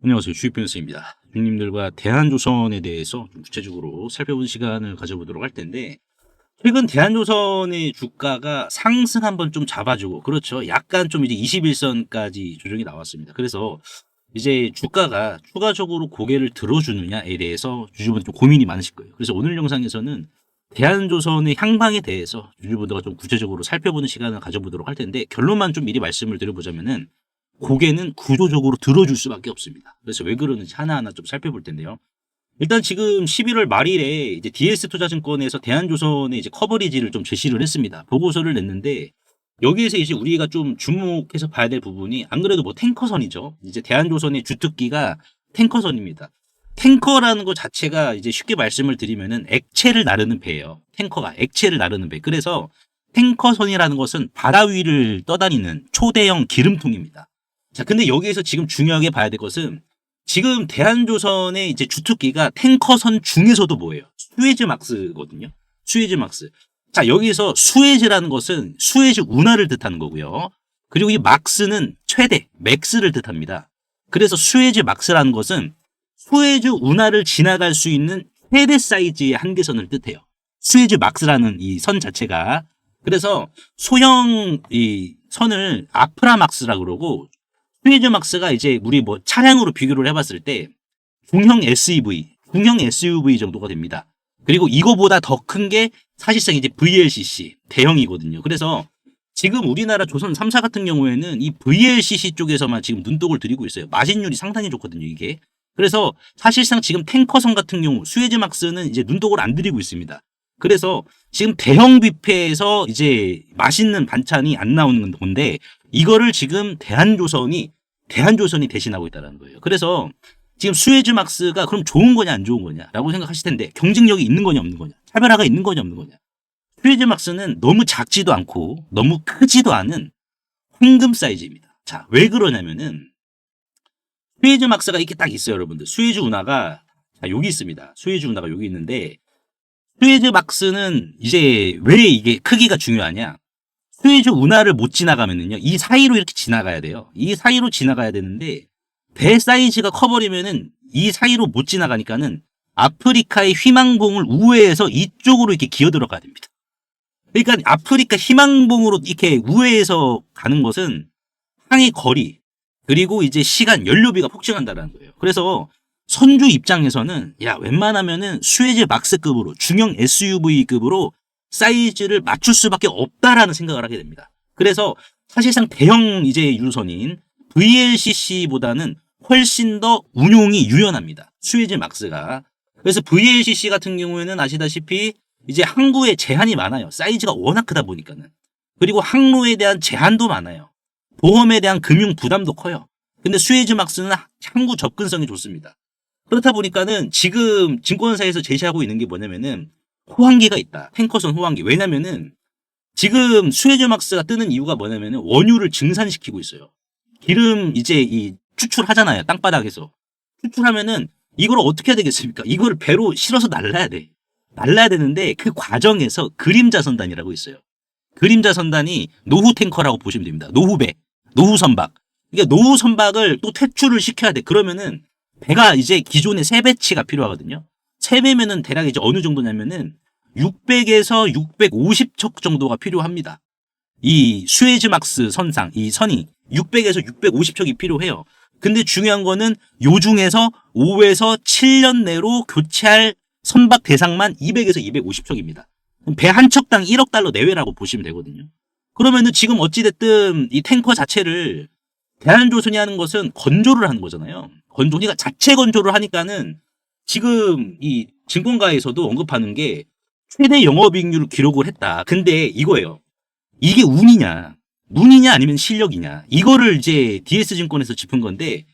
안녕하세요. 주식변호사입니다. 주님들과 대한조선에 대해서 좀 구체적으로 살펴본 시간을 가져보도록 할 텐데, 최근 대한조선의 주가가 상승 한번 좀 잡아주고, 그렇죠. 약간 좀 이제 21선까지 조정이 나왔습니다. 그래서 이제 주가가 추가적으로 고개를 들어주느냐에 대해서 주주분들 좀 고민이 많으실 거예요. 그래서 오늘 영상에서는 대한조선의 향방에 대해서 주주분들과 좀 구체적으로 살펴보는 시간을 가져보도록 할 텐데, 결론만 좀 미리 말씀을 드려보자면은, 고개는 구조적으로 들어줄 수밖에 없습니다. 그래서 왜 그러는지 하나하나 좀 살펴볼 텐데요. 일단 지금 11월 말일에 이제 DS투자증권에서 대한조선의 이제 커버리지를 좀 제시를 했습니다. 보고서를 냈는데, 여기에서 이제 우리가 좀 주목해서 봐야 될 부분이, 안 그래도 뭐 탱커선이죠. 이제 대한조선의 주특기가 탱커선입니다. 탱커라는 것 자체가 이제 쉽게 말씀을 드리면은 액체를 나르는 배예요. 탱커가 액체를 나르는 배. 그래서 탱커선이라는 것은 바다 위를 떠다니는 초대형 기름통입니다. 자, 근데 여기에서 지금 중요하게 봐야 될 것은, 지금 대한조선의 이제 주특기가 탱커선 중에서도 뭐예요? 수에즈막스거든요. 수에즈막스. 자, 여기서 수에즈라는 것은 수에즈 운하를 뜻하는 거고요. 그리고 이 막스는 최대, 맥스를 뜻합니다. 그래서 수에즈막스라는 것은 수에즈 운하를 지나갈 수 있는 최대 사이즈의 한계선을 뜻해요. 수에즈막스라는 이 선 자체가. 그래서 소형 이 선을 아프라막스라고 그러고, 수에즈막스가 이제 우리 뭐 차량으로 비교를 해봤을 때 중형 SUV 정도가 됩니다. 그리고 이거보다 더 큰 게 사실상 이제 VLCC 대형이거든요. 그래서 지금 우리나라 조선 3사 같은 경우에는 이 VLCC 쪽에서만 지금 눈독을 들이고 있어요. 마진율이 상당히 좋거든요, 이게. 그래서 사실상 지금 탱커선 같은 경우 수에즈막스는 이제 눈독을 안 들이고 있습니다. 그래서 지금 대형 뷔페에서 이제 맛있는 반찬이 안 나오는 건데, 이거를 지금 대한조선이 대신하고 있다는 거예요. 그래서 지금 수에즈막스가 그럼 좋은 거냐 안 좋은 거냐라고 생각하실 텐데, 경쟁력이 있는 거냐 없는 거냐, 차별화가 있는 거냐 없는 거냐. 수에즈막스는 너무 작지도 않고 너무 크지도 않은 황금 사이즈입니다. 자, 왜 그러냐면은 수에즈막스가 이렇게 딱 있어요, 여러분들. 수에즈 운하가 여기 있습니다. 수에즈 운하가 여기 있는데, 수에즈막스는 이제 왜 이게 크기가 중요하냐? 수에즈 운하를 못 지나가면은요, 이 사이로 이렇게 지나가야 돼요. 이 사이로 지나가야 되는데, 배 사이즈가 커버리면은 이 사이로 못 지나가니까는 아프리카의 희망봉을 우회해서 이쪽으로 이렇게 기어 들어가야 됩니다. 그러니까 아프리카 희망봉으로 이렇게 우회해서 가는 것은 항해 거리, 그리고 이제 시간, 연료비가 폭증한다는 거예요. 그래서 선주 입장에서는 야, 웬만하면은 수에즈막스급으로, 중형 SUV급으로 사이즈를 맞출 수밖에 없다라는 생각을 하게 됩니다. 그래서 사실상 대형 이제 유선인 VLCC보다는 훨씬 더 운용이 유연합니다. 수에즈막스가. 그래서 VLCC 같은 경우에는 아시다시피 이제 항구에 제한이 많아요. 사이즈가 워낙 크다 보니까는. 그리고 항로에 대한 제한도 많아요. 보험에 대한 금융 부담도 커요. 근데 수에즈막스는 항구 접근성이 좋습니다. 그렇다 보니까는 지금 증권사에서 제시하고 있는 게 뭐냐면은 호황기가 있다. 탱커선 호황기. 왜냐면은 지금 수에즈막스가 뜨는 이유가 뭐냐면은 원유를 증산시키고 있어요. 기름 이제 이 추출하잖아요. 땅바닥에서. 추출하면은 이걸 어떻게 해야 되겠습니까? 이걸 배로 실어서 날라야 돼. 날라야 되는데 그 과정에서 그림자 선단이라고 있어요. 그림자 선단이 노후 탱커라고 보시면 됩니다. 노후배, 노후 선박. 그러니까 노후 선박을 또 퇴출을 시켜야 돼. 그러면은 배가 이제 기존의 3배치가 필요하거든요. 3배면은 대략 이제 어느 정도냐면은 600에서 650척 정도가 필요합니다. 이 수에즈막스 선상, 이 선이 600에서 650척이 필요해요. 근데 중요한 거는 요 중에서 5에서 7년 내로 교체할 선박 대상만 200에서 250척입니다. 배 한 척당 1억 달러 내외라고 보시면 되거든요. 그러면은 지금 어찌됐든 이 탱커 자체를 대한조선이 하는 것은 건조를 하는 거잖아요. 그러니까 자체 건조를 하니까는 지금 이 증권가에서도 언급하는 게 최대 영업이익률을 기록을 했다. 근데 이거예요. 이게 운이냐 아니면 실력이냐. 이거를 이제 DS증권에서 짚은 건데,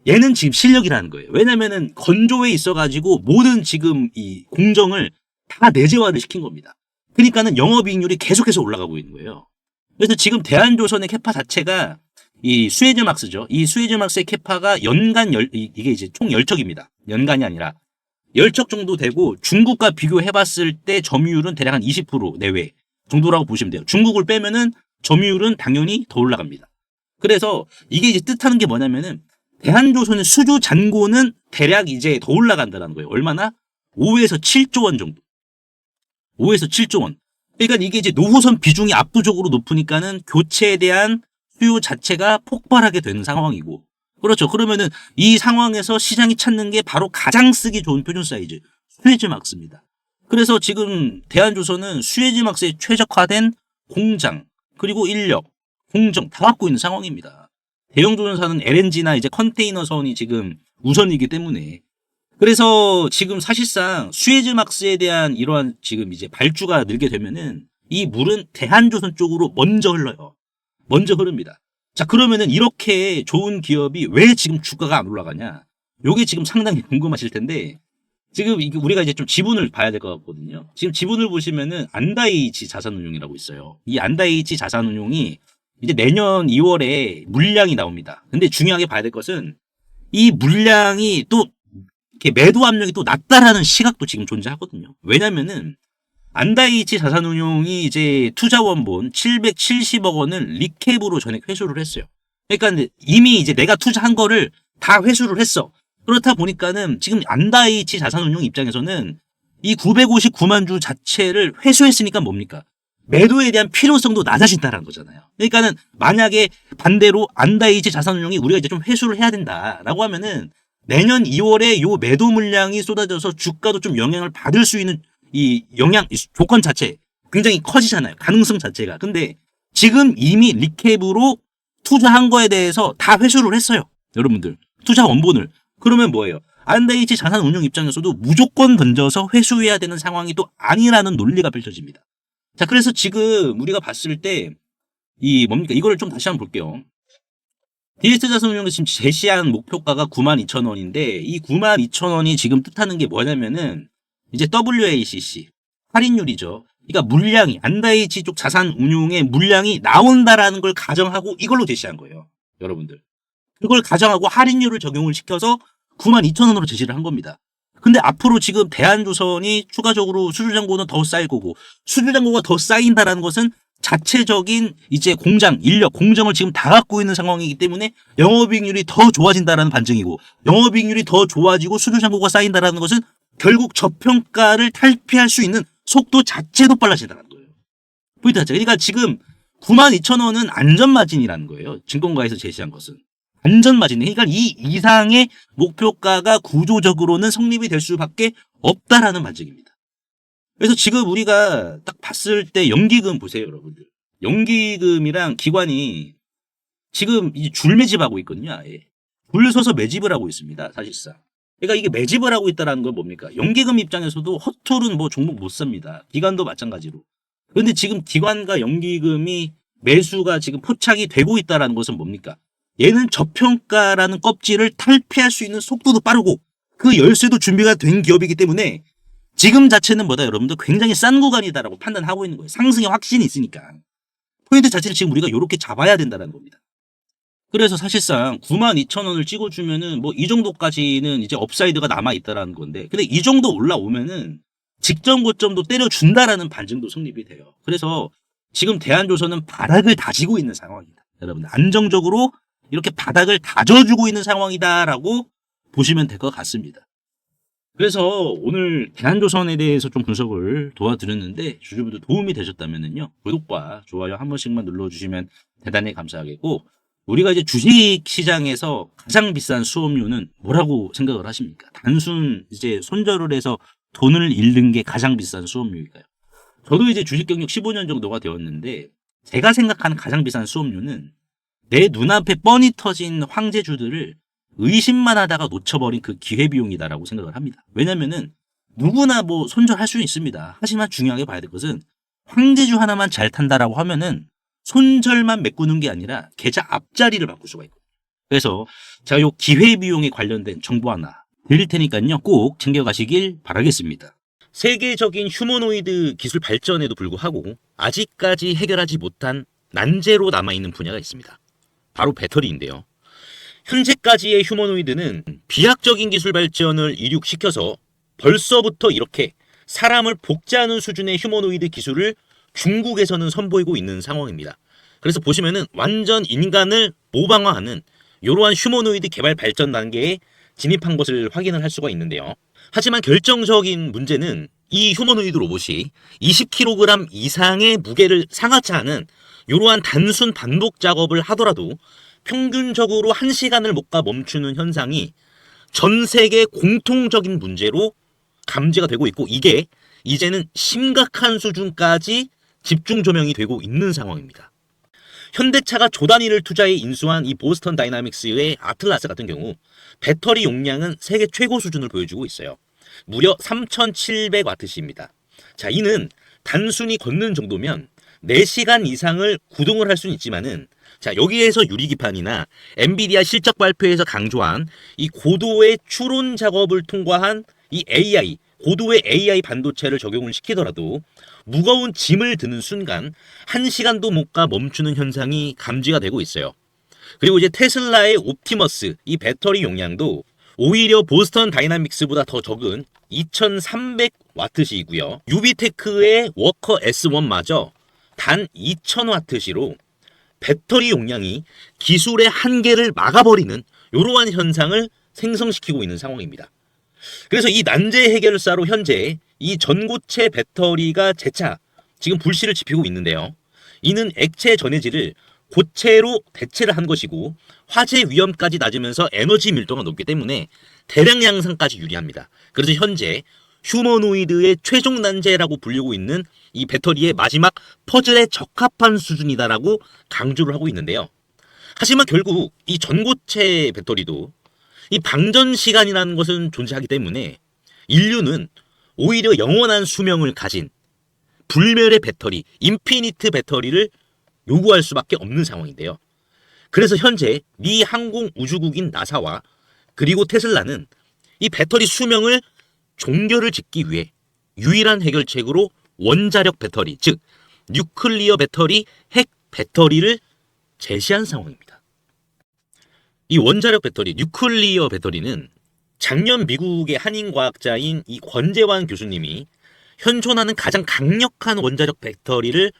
얘는 지금 실력이라는 거예요. 왜냐면은 건조에 있어가지고 모든 지금 이 공정을 다 내재화를 시킨 겁니다. 그러니까는 영업이익률이 계속해서 올라가고 있는 거예요. 그래서 지금 대한조선의 캐파 자체가 이 수에즈막스죠. 이 수에즈막스의 캐파가 연간 이게 이제 총 10척입니다. 연간이 아니라 10척 정도 되고, 중국과 비교해봤을 때 점유율은 대략 한 20% 내외 정도라고 보시면 돼요. 중국을 빼면은 점유율은 당연히 더 올라갑니다. 그래서 이게 이제 뜻하는 게 뭐냐면은 대한조선의 수주 잔고는 대략 이제 더 올라간다는 거예요. 얼마나? 5에서 7조 원 정도. 5에서 7조 원. 그러니까 이게 이제 노후선 비중이 압도적으로 높으니까는 교체에 대한 수요 자체가 폭발하게 되는 상황이고. 그렇죠. 그러면은 이 상황에서 시장이 찾는 게 바로 가장 쓰기 좋은 표준 사이즈. 수에즈막스입니다. 그래서 지금 대한조선은 수에즈막스에 최적화된 공장, 그리고 인력, 공정 다 갖고 있는 상황입니다. 대형조선사는 LNG나 이제 컨테이너선이 지금 우선이기 때문에. 그래서 지금 사실상 수에즈막스에 대한 이러한 지금 이제 발주가 늘게 되면은 이 물은 대한조선 쪽으로 먼저 흘러요. 먼저 흐릅니다. 자, 그러면은 이렇게 좋은 기업이 왜 지금 주가가 안 올라가냐? 요게 지금 상당히 궁금하실 텐데, 지금 우리가 이제 좀 지분을 봐야 될 것 같거든요. 지금 지분을 보시면은 안다이치 자산운용이라고 있어요. 이 안다이치 자산운용이 이제 내년 2월에 물량이 나옵니다. 근데 중요하게 봐야 될 것은 이 물량이 또 이렇게 매도 압력이 또 낮다라는 시각도 지금 존재하거든요. 왜냐면은 안다이치 자산운용이 이제 투자원본 770억 원을 리캡으로 전액 회수를 했어요. 그러니까 이미 이제 내가 투자한 거를 다 회수를 했어. 그렇다 보니까는 지금 안다이치 자산운용 입장에서는 이 959만 주 자체를 회수했으니까 뭡니까? 매도에 대한 필요성도 낮아진다는 거잖아요. 그러니까는 만약에 반대로 안다이치 자산운용이 우리가 이제 좀 회수를 해야 된다라고 하면은 내년 2월에 요 매도 물량이 쏟아져서 주가도 좀 영향을 받을 수 있는 이 조건 자체 굉장히 커지잖아요. 가능성 자체가. 근데 지금 이미 리캡으로 투자한 거에 대해서 다 회수를 했어요. 여러분들. 투자 원본을. 그러면 뭐예요? 안다이치 자산운용 입장에서도 무조건 던져서 회수해야 되는 상황이 또 아니라는 논리가 펼쳐집니다. 자, 그래서 지금 우리가 봤을 때 뭡니까? 이거를 좀 다시 한번 볼게요. DS 자산운용이 지금 제시한 목표가가 92,000원인데 이 92,000원이 지금 뜻하는 게 뭐냐면은 이제 WACC 할인율이죠. 그러니까 물량이 안다이치 쪽 자산운용의 물량이 나온다라는 걸 가정하고 이걸로 제시한 거예요. 여러분들. 그걸 가정하고 할인율을 적용을 시켜서 92,000원으로 제시를 한 겁니다. 근데 앞으로 지금 대한조선이 추가적으로 수주잔고는 더 쌓일 거고 수주잔고가 더 쌓인다라는 것은 자체적인 이제 공장, 인력, 공정을 지금 다 갖고 있는 상황이기 때문에 영업이익률이 더 좋아진다라는 반증이고 영업이익률이 더 좋아지고 수주잔고가 쌓인다라는 것은 결국 저평가를 탈피할 수 있는 속도 자체도 빨라진다는 거예요. 포인트 자체. 그러니까 지금 92,000원은 안전마진이라는 거예요. 증권가에서 제시한 것은. 안전마진. 그러니까 이 이상의 목표가가 구조적으로는 성립이 될 수밖에 없다라는 반증입니다. 그래서 지금 우리가 딱 봤을 때 연기금 보세요, 여러분들. 연기금이랑 기관이 지금 이제 줄 매집하고 있거든요, 아예. 줄 서서 매집을 하고 있습니다, 사실상. 그러니까 이게 매집을 하고 있다는 건 뭡니까? 연기금 입장에서도 헛툴은 뭐 종목 못 삽니다. 기관도 마찬가지로. 그런데 지금 기관과 연기금이 매수가 지금 포착이 되고 있다는 것은 뭡니까? 얘는 저평가라는 껍질을 탈피할 수 있는 속도도 빠르고 그 열쇠도 준비가 된 기업이기 때문에 지금 자체는 뭐다 여러분들 굉장히 싼 구간이다라고 판단하고 있는 거예요. 상승의 확신이 있으니까. 포인트 자체를 지금 우리가 이렇게 잡아야 된다는 겁니다. 그래서 사실상 92,000원을 찍어주면은 뭐 이 정도까지는 이제 업사이드가 남아있다라는 건데 근데 이 정도 올라오면은 직전 고점도 때려준다라는 반증도 성립이 돼요. 그래서 지금 대한조선은 바닥을 다지고 있는 상황이다. 여러분 안정적으로 이렇게 바닥을 다져주고 있는 상황이다라고 보시면 될 것 같습니다. 그래서 오늘 대한조선에 대해서 좀 분석을 도와드렸는데 주주분들 도움이 되셨다면요 구독과 좋아요 한 번씩만 눌러주시면 대단히 감사하겠고 우리가 이제 주식시장에서 가장 비싼 수업료는 뭐라고 생각을 하십니까? 단순 이제 손절을 해서 돈을 잃는 게 가장 비싼 수업료일까요? 저도 이제 주식 경력 15년 정도가 되었는데 제가 생각하는 가장 비싼 수업료는 내 눈앞에 뻔히 터진 황제주들을 의심만 하다가 놓쳐버린 그 기회비용이다라고 생각을 합니다. 왜냐면은 누구나 뭐 손절할 수 있습니다. 하지만 중요하게 봐야 될 것은 황제주 하나만 잘 탄다라고 하면은 손절만 메꾸는 게 아니라 계좌 앞자리를 바꿀 수가 있거든요. 그래서 제가 요 기회비용에 관련된 정보 하나 드릴 테니까요. 꼭 챙겨가시길 바라겠습니다. 세계적인 휴머노이드 기술 발전에도 불구하고 아직까지 해결하지 못한 난제로 남아있는 분야가 있습니다. 바로 배터리인데요. 현재까지의 휴머노이드는 비약적인 기술 발전을 이륙시켜서 벌써부터 이렇게 사람을 복제하는 수준의 휴머노이드 기술을 중국에서는 선보이고 있는 상황입니다. 그래서 보시면은 완전 인간을 모방화하는 이러한 휴머노이드 개발 발전 단계에 진입한 것을 확인을 할 수가 있는데요. 하지만 결정적인 문제는 이 휴머노이드 로봇이 20kg 이상의 무게를 상하치 않은 이러한 단순 반복 작업을 하더라도 평균적으로 1시간을 못 가 멈추는 현상이 전 세계 공통적인 문제로 감지가 되고 있고, 이게 이제는 심각한 수준까지 집중 조명이 되고 있는 상황입니다. 현대차가 조 단위를 투자해 인수한 이 보스턴 다이나믹스의 아틀라스 같은 경우 배터리 용량은 세계 최고 수준을 보여주고 있어요. 무려 3700W입니다. 자, 이는 단순히 걷는 정도면 4시간 이상을 구동을 할 수는 있지만은, 자, 여기에서 유리기판이나 엔비디아 실적 발표에서 강조한 이 고도의 추론 작업을 통과한 이 AI, 고도의 AI 반도체를 적용을 시키더라도 무거운 짐을 드는 순간 1시간도 못 가 멈추는 현상이 감지가 되고 있어요. 그리고 이제 테슬라의 옵티머스 이 배터리 용량도 오히려 보스턴 다이나믹스보다 더 적은 2300W이고요. 유비테크의 워커 S1마저 단 2000W로 배터리 용량이 기술의 한계를 막아버리는 이러한 현상을 생성시키고 있는 상황입니다. 그래서 이 난제 해결사로 현재 이 전고체 배터리가 재차 지금 불씨를 지피고 있는데요. 이는 액체 전해질을 고체로 대체를 한 것이고 화재 위험까지 낮으면서 에너지 밀도가 높기 때문에 대량 양산까지 유리합니다. 그래서 현재 휴머노이드의 최종 난제라고 불리고 있는 이 배터리의 마지막 퍼즐에 적합한 수준이다라고 강조를 하고 있는데요. 하지만 결국 이 전고체 배터리도 이 방전 시간이라는 것은 존재하기 때문에 인류는 오히려 영원한 수명을 가진 불멸의 배터리, 인피니트 배터리를 요구할 수밖에 없는 상황인데요. 그래서 현재 미 항공우주국인 나사와 그리고 테슬라는 이 배터리 수명을 종결을 짓기 위해 유일한 해결책으로 원자력 배터리, 즉 뉴클리어 배터리, 핵 배터리를 제시한 상황입니다. 이 원자력 배터리, 뉴클리어 배터리는 작년 미국의 한인과학자인 이 권재환 교수님이 현존하는 가장 강력한 원자력 배터리를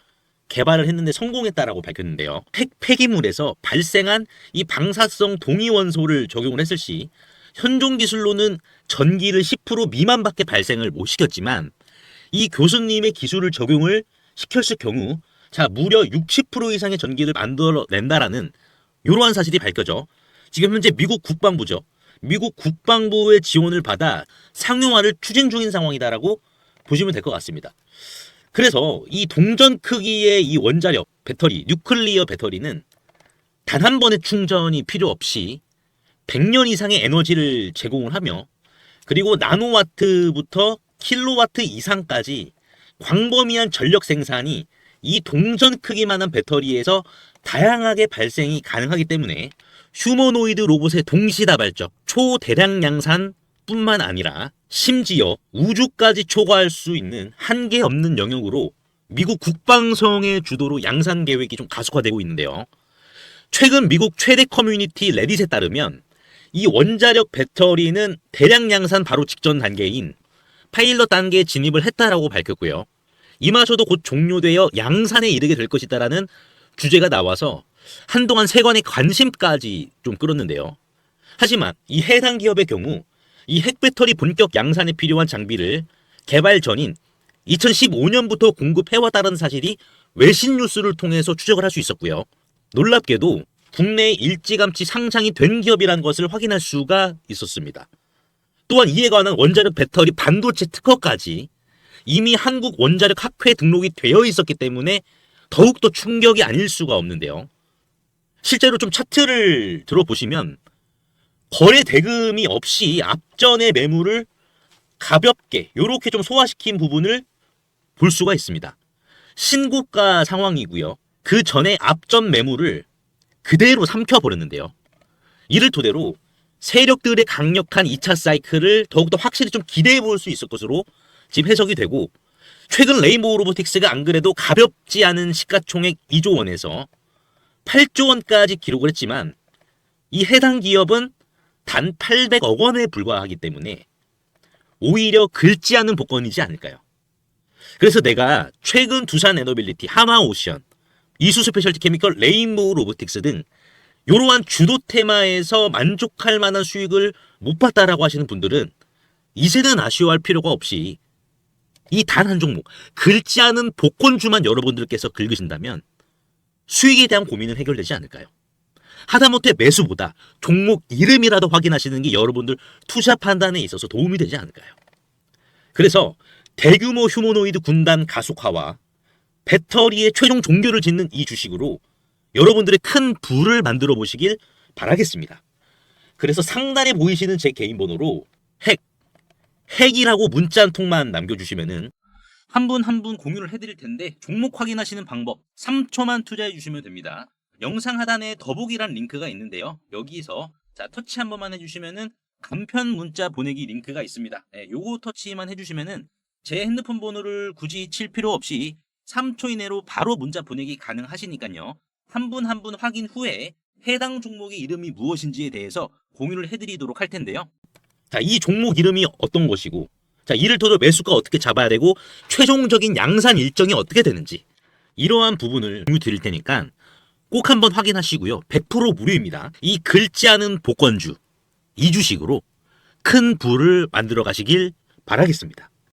개발을 했는데 성공했다라고 밝혔는데요. 핵 폐기물에서 발생한 이 방사성 동위원소를 적용을 했을 시 현존 기술로는 전기를 10% 미만밖에 발생을 못 시켰지만 이 교수님의 기술을 적용을 시켰을 경우 자 무려 60% 이상의 전기를 만들어낸다라는 이러한 사실이 밝혀져 지금 현재 미국 국방부죠. 미국 국방부의 지원을 받아 상용화를 추진 중인 상황이다라고 보시면 될 것 같습니다. 그래서 이 동전 크기의 이 원자력 배터리, 뉴클리어 배터리는 단 한 번의 충전이 필요 없이 100년 이상의 에너지를 제공을 하며 그리고 나노와트부터 킬로와트 이상까지 광범위한 전력 생산이 이 동전 크기만한 배터리에서 다양하게 발생이 가능하기 때문에 휴머노이드 로봇의 동시다발적 초대량 양산 뿐만 아니라 심지어 우주까지 초과할 수 있는 한계 없는 영역으로 미국 국방성의 주도로 양산 계획이 좀 가속화되고 있는데요. 최근 미국 최대 커뮤니티 레딧에 따르면 이 원자력 배터리는 대량 양산 바로 직전 단계인 파일럿 단계에 진입을 했다라고 밝혔고요. 이마저도 곧 종료되어 양산에 이르게 될 것이다라는 주제가 나와서 한동안 세간의 관심까지 좀 끌었는데요. 하지만 이 해당 기업의 경우 이 핵배터리 본격 양산에 필요한 장비를 개발 전인 2015년부터 공급해왔다는 사실이 외신 뉴스를 통해서 추적을 할 수 있었고요. 놀랍게도 국내에 일찌감치 상장이 된 기업이라는 것을 확인할 수가 있었습니다. 또한 이에 관한 원자력 배터리 반도체 특허까지 이미 한국 원자력 학회에 등록이 되어 있었기 때문에 더욱더 충격이 아닐 수가 없는데요. 실제로 좀 차트를 들어보시면 거래 대금이 없이 앞전의 매물을 가볍게 이렇게 좀 소화시킨 부분을 볼 수가 있습니다. 신고가 상황이고요. 그 전에 앞전 매물을 그대로 삼켜버렸는데요. 이를 토대로 세력들의 강력한 2차 사이클을 더욱더 확실히 좀 기대해 볼 수 있을 것으로 지금 해석이 되고 최근 레인보우 로보틱스가 안 그래도 가볍지 않은 시가총액 2조 원에서 8조 원까지 기록을 했지만 이 해당 기업은 단 800억 원에 불과하기 때문에 오히려 긁지 않은 복권이지 않을까요? 그래서 내가 최근 두산 에너빌리티, 하마오션, 이수 스페셜티 케미컬, 레인보우 로보틱스 등 이러한 주도 테마에서 만족할 만한 수익을 못 봤다라고 하시는 분들은 이제는 아쉬워할 필요가 없이 이 단 한 종목, 긁지 않은 복권주만 여러분들께서 긁으신다면 수익에 대한 고민은 해결되지 않을까요? 하다못해 매수보다 종목 이름이라도 확인하시는 게 여러분들 투자 판단에 있어서 도움이 되지 않을까요? 그래서 대규모 휴머노이드 군단 가속화와 배터리의 최종 종교를 짓는 이 주식으로 여러분들의 큰 부를 만들어 보시길 바라겠습니다. 그래서 상단에 보이시는 제 개인 번호로 핵이라고 문자 한 통만 남겨주시면은 한 분 한 분 공유를 해드릴 텐데 종목 확인하시는 방법 3초만 투자해 주시면 됩니다. 영상 하단에 더보기란 링크가 있는데요. 여기서 자 터치 한 번만 해주시면은 간편 문자 보내기 링크가 있습니다. 요거 터치만 해주시면은 제 핸드폰 번호를 굳이 칠 필요 없이 3초 이내로 바로 문자 보내기 가능하시니까요. 한 분 한 분 확인 후에 해당 종목의 이름이 무엇인지에 대해서 공유를 해드리도록 할 텐데요. 자, 이 종목 이름이 어떤 것이고, 자, 이를 토대로 매수가 어떻게 잡아야 되고, 최종적인 양산 일정이 어떻게 되는지, 이러한 부분을 공유 드릴 테니까 꼭 한번 확인하시고요. 100% 무료입니다. 이 긁지 않은 복권주, 이 주식으로 큰 부를 만들어 가시길 바라겠습니다.